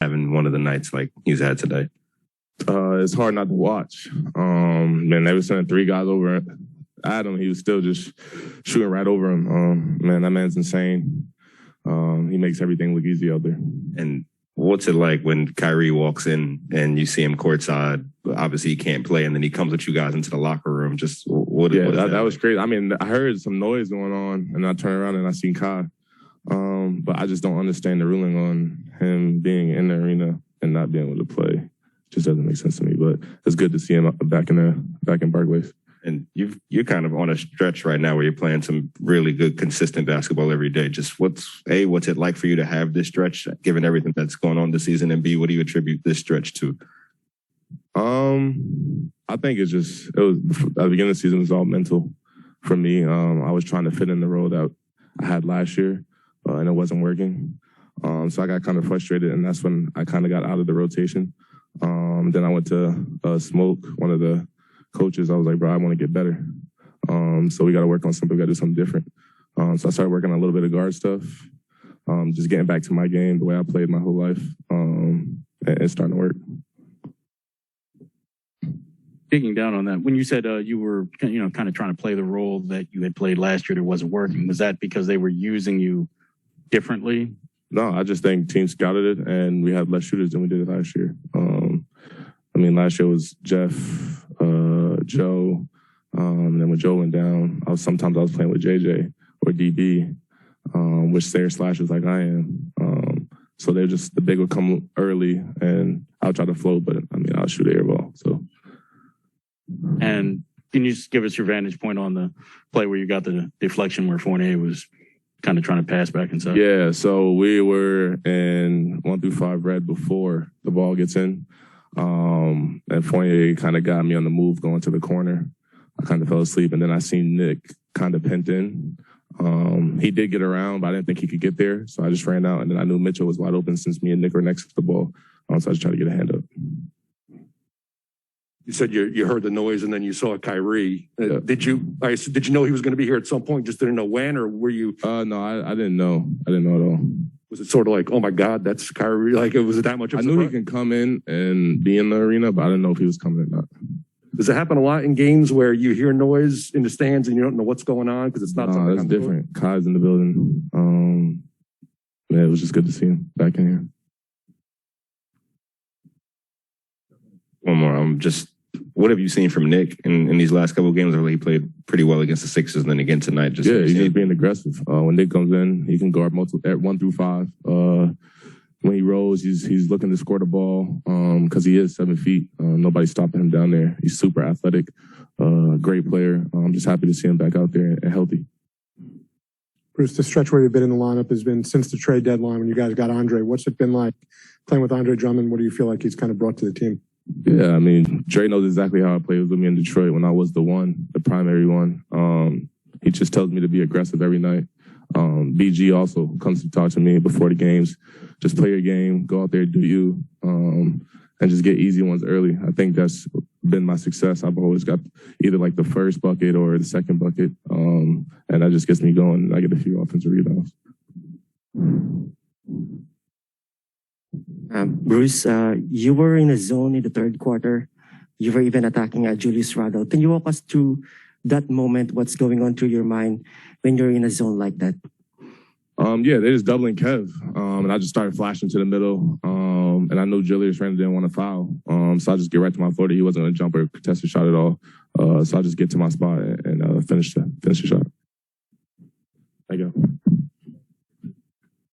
having one of the nights like he's had today? It's hard not to watch. Man, they were sending 3 guys over at him. He was still just shooting right over him. Man, that man's insane. He makes everything look easy out there. And what's it like when Kyrie walks in and you see him courtside? Obviously, he can't play, and then he comes with you guys into the locker room. Just what? Yeah, that was crazy. I mean, I heard some noise going on, and I turned around and I seen Kai. But I just don't understand the ruling on him being in the arena and not being able to play. It just doesn't make sense to me. But it's good to see him back in Barclays. And you're kind of on a stretch right now where you're playing some really good, consistent basketball every day. Just what's it like for you to have this stretch, given everything that's going on this season? And B, what do you attribute this stretch to? I think it was at the beginning of the season, it was all mental for me. I was trying to fit in the role that I had last year, and it wasn't working. So I got kind of frustrated, and that's when I kind of got out of the rotation. Then I went to Smoke, one of the coaches. I was like, bro, I want to get better. So we got to work on something. We got to do something different. So I started working on a little bit of guard stuff, just getting back to my game, the way I played my whole life, and it's starting to work. Digging down on that, when you said you were, kind of trying to play the role that you had played last year that wasn't working, was that because they were using you differently? No, I just think teams scouted it, and we had less shooters than we did last year. I mean, last year was Jeff, Joe, and then when Joe went down, sometimes I was playing with JJ or DB, which they're slashers like I am. So they're just, the big would come early, and I'll try to float, but I mean, I'll shoot an air ball. So. And can you just give us your vantage point on the play where you got the deflection where Fournier was kind of trying to pass back inside? Yeah, so we were in 1 through 5 red before the ball gets in. And Fournier kind of got me on the move going to the corner. I kind of fell asleep, and then I seen Nick kind of pinned in. He did get around, but I didn't think he could get there, so I just ran out, and then I knew Mitchell was wide open since me and Nick were next to the ball. So I just tried to get a hand up. You said you heard the noise and then you saw Kyrie. Did you know he was going to be here at some point? Just didn't know when, or were you? No, I didn't know. I didn't know at all. Was it sort of like, oh my God, that's Kyrie? Like, was it that much of a surprise? I knew he can come in and be in the arena, but I didn't know if he was coming or not. Does it happen a lot in games where you hear noise in the stands and you don't know what's going on because it's not something? That's different. Kai's in the building. Yeah, it was just good to see him back in here. One more. What have you seen from Nick in these last couple of games? Where he played pretty well against the Sixers, and then again tonight. He's just being aggressive. When Nick comes in, he can guard multiple 1 through 5. When he rolls, he's looking to score the ball because he is 7 feet. Nobody's stopping him down there. He's super athletic, great player. I'm just happy to see him back out there and healthy. Bruce, the stretch where you've been in the lineup has been since the trade deadline when you guys got Andre. What's it been like playing with Andre Drummond? What do you feel like he's kind of brought to the team? Yeah, I mean, Dre knows exactly how I played with me in Detroit when I was the primary one. He just tells me to be aggressive every night. BG also comes to talk to me before the games. Just play your game, go out there, do you, and just get easy ones early. I think that's been my success. I've always got either like the first bucket or the second bucket, and that just gets me going. I get a few offensive rebounds. Bruce, you were in a zone in the third quarter. You were even attacking Julius Randle. Can you walk us through that moment? What's going on through your mind when you're in a zone like that? Yeah, they're just doubling Kev. And I just started flashing to the middle. And I knew Julius Randle didn't want to foul. So I just get right to my floater. He wasn't going to jump or contest a shot at all. So I just get to my spot and finish the shot. There you go.